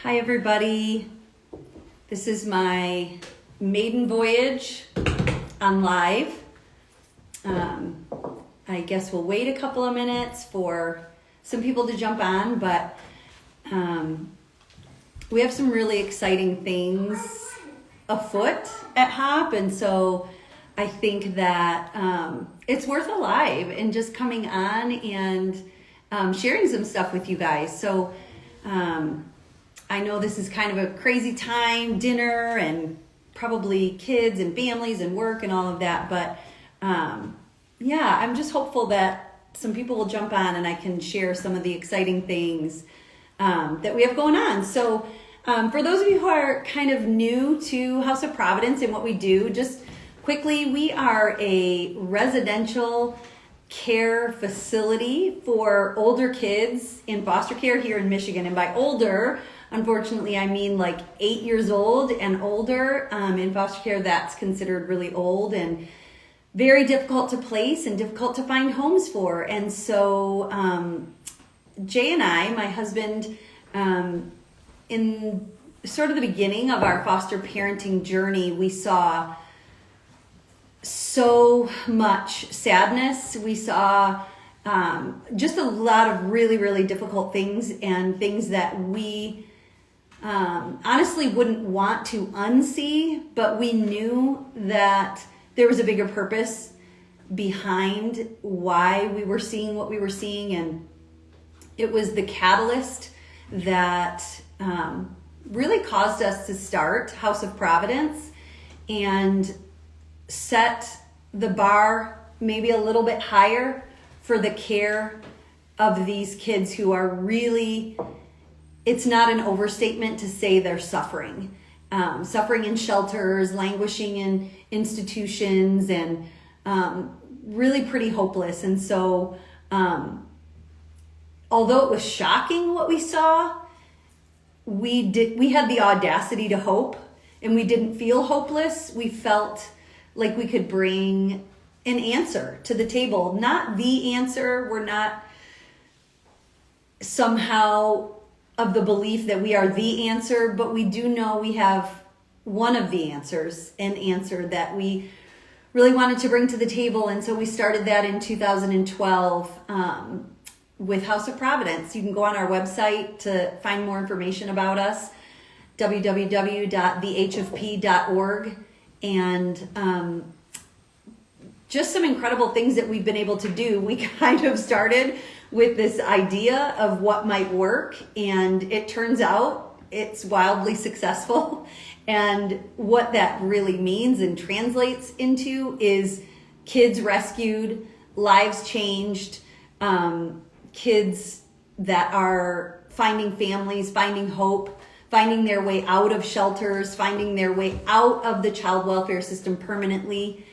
Hi everybody, this is my maiden voyage on live. I guess we'll wait a couple of minutes for some people to jump on, but we have some really exciting things afoot at HOP, and so I think that it's worth a live and just coming on and sharing some stuff with you guys. So I know this is kind of a crazy time, dinner and probably kids and families and work and all of that, but yeah, I'm just hopeful that some people will jump on and I can share some of the exciting things that we have going on. So for those of you who are kind of new to House of Providence and what we do, just quickly, we are a residential care facility for older kids in foster care here in Michigan. And by older, unfortunately, I mean like 8 years old and older. In foster care, that's considered really old and very difficult to place and difficult to find homes for. And so Jay and I, my husband, in sort of the beginning of our foster parenting journey, we saw so much sadness. We saw just a lot of really, really difficult things and things that we honestly wouldn't want to unsee, but we knew that there was a bigger purpose behind why we were seeing what we were seeing, and it was the catalyst that really caused us to start House of Providence and set the bar maybe a little bit higher for the care of these kids who are really, it's not an overstatement to say they're suffering. Suffering in shelters, languishing in institutions, and really pretty hopeless. And so although it was shocking what we saw, we had the audacity to hope, and we didn't feel hopeless. We felt like we could bring an answer to the table. Not the answer. We're not somehow of the belief that we are the answer, but we do know we have one of the answers, an answer that we really wanted to bring to the table. And so we started that in 2012 with House of Providence. You can go on our website to find more information about us, www.thehfp.org. And just some incredible things that we've been able to do. We kind of started with this idea of what might work, and it turns out it's wildly successful. And what that really means and translates into is kids rescued, lives changed, kids that are finding families, finding hope, finding their way out of shelters, finding their way out of the child welfare system permanently,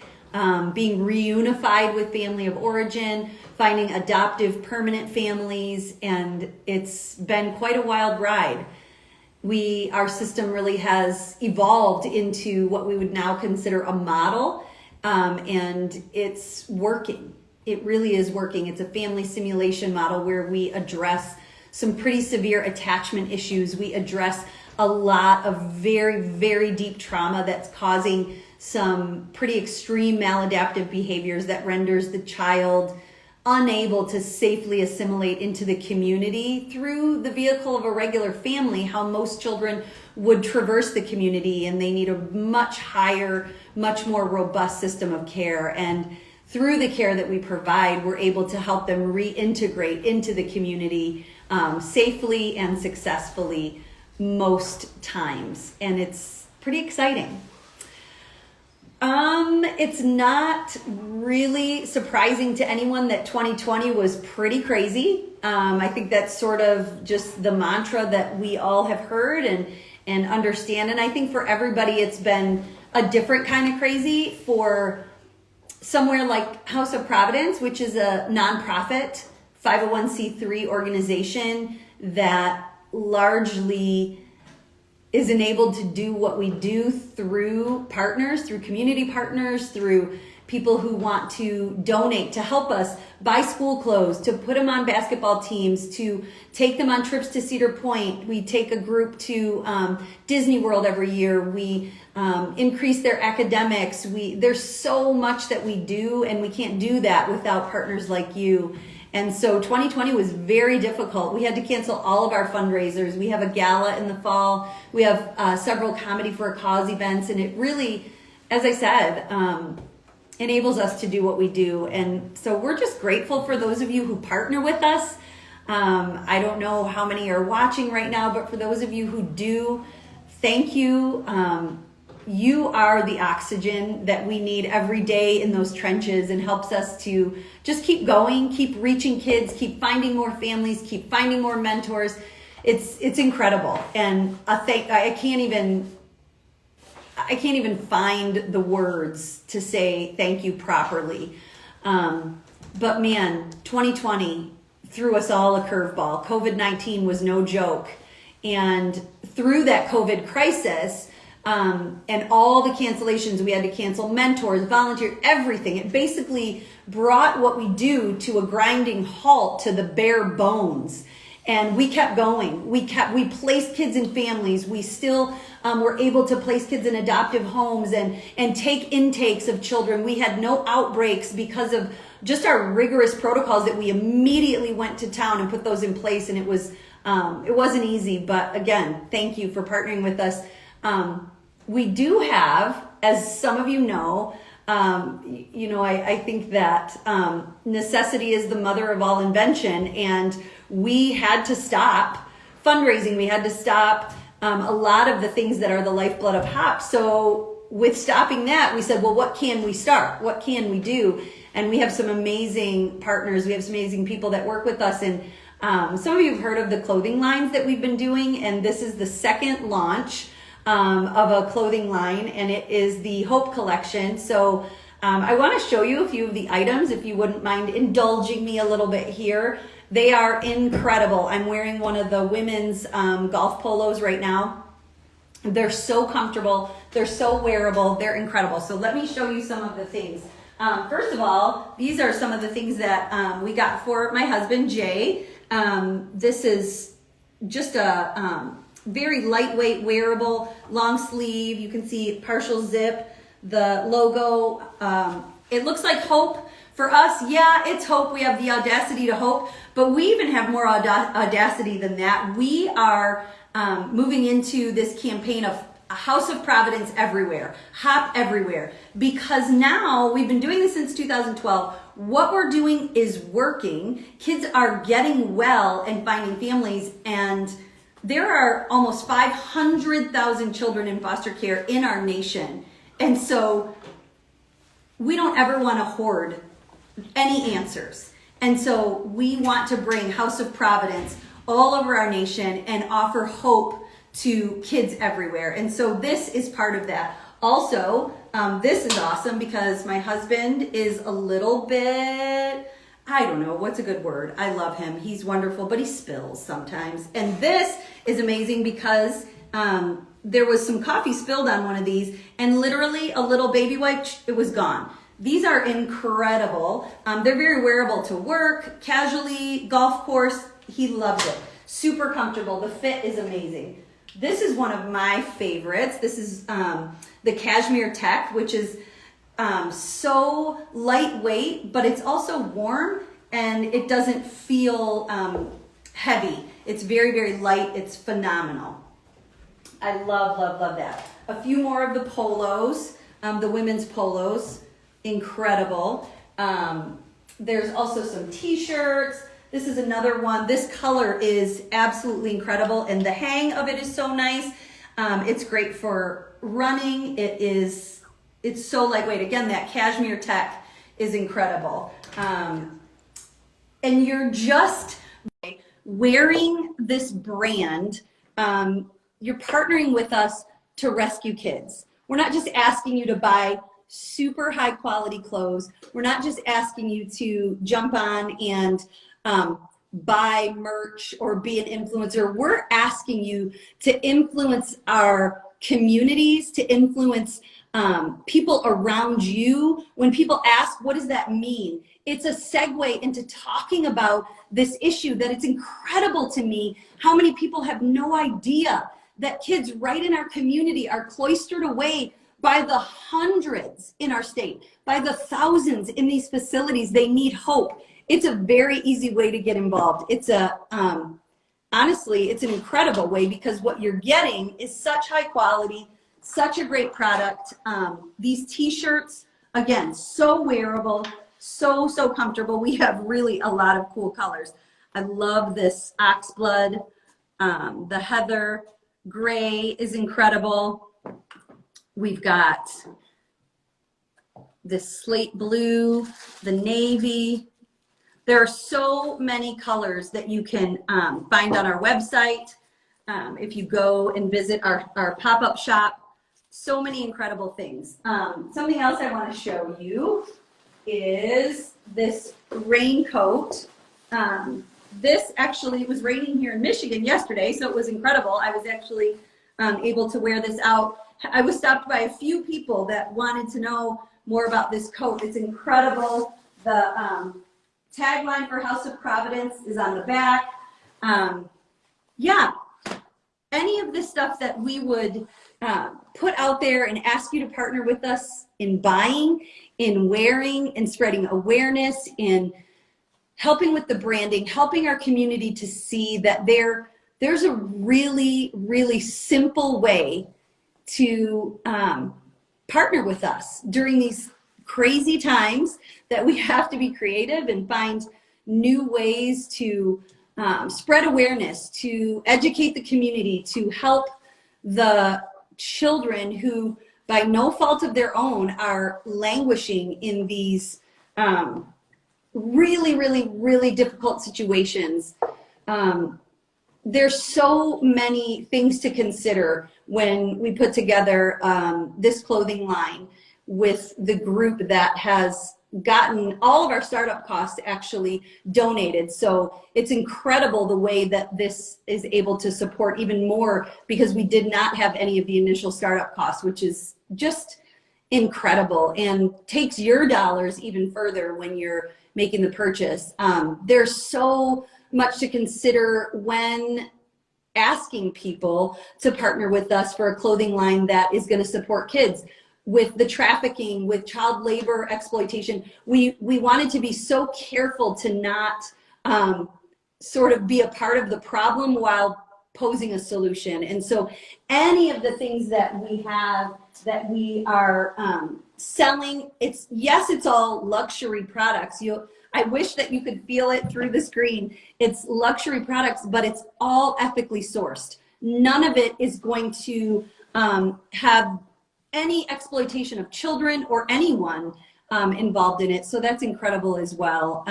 being reunified with family of origin, finding adoptive permanent families, and it's been quite a wild ride. Our system really has evolved into what we would now consider a model, and it's working. It really is working. It's a family simulation model where we address some pretty severe attachment issues. We address a lot of very, very deep trauma that's causing some pretty extreme maladaptive behaviors that renders the child unable to safely assimilate into the community through the vehicle of a regular family, how most children would traverse the community, and they need a much higher, much more robust system of care. And through the care that we provide, we're able to help them reintegrate into the community safely and successfully most times. And it's pretty exciting. It's not really surprising to anyone that 2020 was pretty crazy. I think that's sort of just the mantra that we all have heard and understand. And I think for everybody, it's been a different kind of crazy. For somewhere like House of Providence, which is a nonprofit 501c3 organization that largely is enabled to do what we do through partners, through community partners, through people who want to donate to help us buy school clothes, to put them on basketball teams, to take them on trips to Cedar Point. We take a group to Disney World every year. We increase their academics. There's so much that we do, and we can't do that without partners like you. And so 2020 was very difficult. We had to cancel all of our fundraisers. We have a gala in the fall. We have several Comedy for a Cause events, and it really, as I said, enables us to do what we do. And so we're just grateful for those of you who partner with us. I don't know how many are watching right now, but for those of you who do, thank you. You are the oxygen that we need every day in those trenches, and helps us to just keep going, keep reaching kids, keep finding more families, keep finding more mentors. It's incredible. And I can't even find the words to say thank you properly. But man, 2020 threw us all a curveball. COVID-19 was no joke. And through that COVID crisis, and all the cancellations, we had to cancel mentors, volunteers, everything. It basically brought what we do to a grinding halt, to the bare bones. And we kept going. We placed kids in families. We still were able to place kids in adoptive homes and take intakes of children. We had no outbreaks because of just our rigorous protocols that we immediately went to town and put those in place. And it wasn't easy, but again, thank you for partnering with us. We do have, as some of you know, I think that necessity is the mother of all invention, and we had to stop fundraising. We had to stop a lot of the things that are the lifeblood of HOP. So with stopping that, we said, well, what can we start? What can we do? And we have some amazing partners. We have some amazing people that work with us. And some of you have heard of the clothing lines that we've been doing, and this is the second launch of a clothing line, and it is the Hope Collection. So I want to show you a few of the items, if you wouldn't mind indulging me a little bit here. They are incredible. I'm wearing one of the women's golf polos right now. They're so comfortable. They're so wearable. They're incredible. So let me show you some of the things. First of all, these are some of the things that we got for my husband, Jay. This is just a very lightweight, wearable, long sleeve. You can see partial zip, the logo. It looks like hope. For us, yeah, it's hope. We have the audacity to hope, but we even have more audacity than that. We are moving into this campaign of a house of providence everywhere, HOP everywhere, because now we've been doing this since 2012. What we're doing is working. Kids are getting well and finding families, and there are almost 500,000 children in foster care in our nation. And so we don't ever want to hoard any answers. And so we want to bring House of Providence all over our nation and offer hope to kids everywhere. And so this is part of that. Also, this is awesome because my husband is a little bit, I don't know, what's a good word? I love him. He's wonderful, but he spills sometimes. And this is amazing because there was some coffee spilled on one of these, and literally a little baby wipe, it was gone. These are incredible. They're very wearable to work, casually, golf course. He loves it. Super comfortable. The fit is amazing. This is one of my favorites. This is the Cashmere Tech, which is so lightweight, but it's also warm and it doesn't feel heavy. It's very, very light. It's phenomenal. I love, love, love that. A few more of the polos, the women's polos, incredible. There's also some t-shirts. This is another one. This color is absolutely incredible, and the hang of it is so nice. It's great for running. It's so lightweight. Again, that Cashmere Tech is incredible. And you're just wearing this brand. You're partnering with us to rescue kids. We're not just asking you to buy super high quality clothes. We're not just asking you to jump on and buy merch or be an influencer. We're asking you to influence our communities, to influence people around you. When people ask, what does that mean? It's a segue into talking about this issue that it's incredible to me how many people have no idea that kids right in our community are cloistered away by the hundreds in our state, by the thousands in these facilities. They need hope. It's a very easy way to get involved. It's honestly, it's an incredible way, because what you're getting is such high quality, such a great product. These t-shirts, again, so wearable, so comfortable. We have really a lot of cool colors. I love this oxblood. The heather gray is incredible. We've got this slate blue, the navy. There are so many colors that you can find on our website. If you go and visit our pop-up shop, so many incredible things. Something else I want to show you is this raincoat. This actually, it was raining here in Michigan yesterday, so it was incredible. I was actually able to wear this out. I was stopped by a few people that wanted to know more about this coat. It's incredible. The tagline for House of Providence is on the back. Yeah, any of this stuff that we would put out there and ask you to partner with us in buying, in wearing, in spreading awareness, in helping with the branding, helping our community to see that there's a really simple way to partner with us during these crazy times, that we have to be creative and find new ways to spread awareness, to educate the community, to help the children who, by no fault of their own, are languishing in these really difficult situations. There's so many things to consider when we put together this clothing line with the group that has gotten all of our startup costs actually donated. So it's incredible the way that this is able to support even more, because we did not have any of the initial startup costs, which is just incredible and takes your dollars even further when you're making the purchase. There's so much to consider when asking people to partner with us for a clothing line that is going to support kids. With the trafficking, with child labor exploitation, we wanted to be so careful to not sort of be a part of the problem while posing a solution. And so any of the things that we have, that we are selling, it's all luxury products. I wish that you could feel it through the screen. It's luxury products, but it's all ethically sourced. None of it is going to have any exploitation of children or anyone involved in it. So that's incredible as well.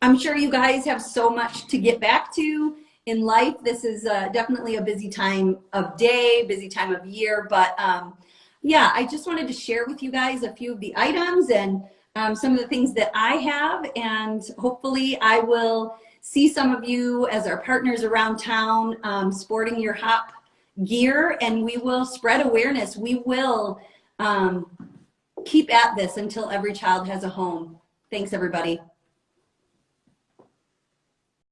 I'm sure you guys have so much to get back to in life. This is definitely a busy time of day, busy time of year. But yeah, I just wanted to share with you guys a few of the items and some of the things that I have. And hopefully I will see some of you as our partners around town sporting your HOP gear, and we will spread awareness. We will keep at this until every child has a home. Thanks, everybody.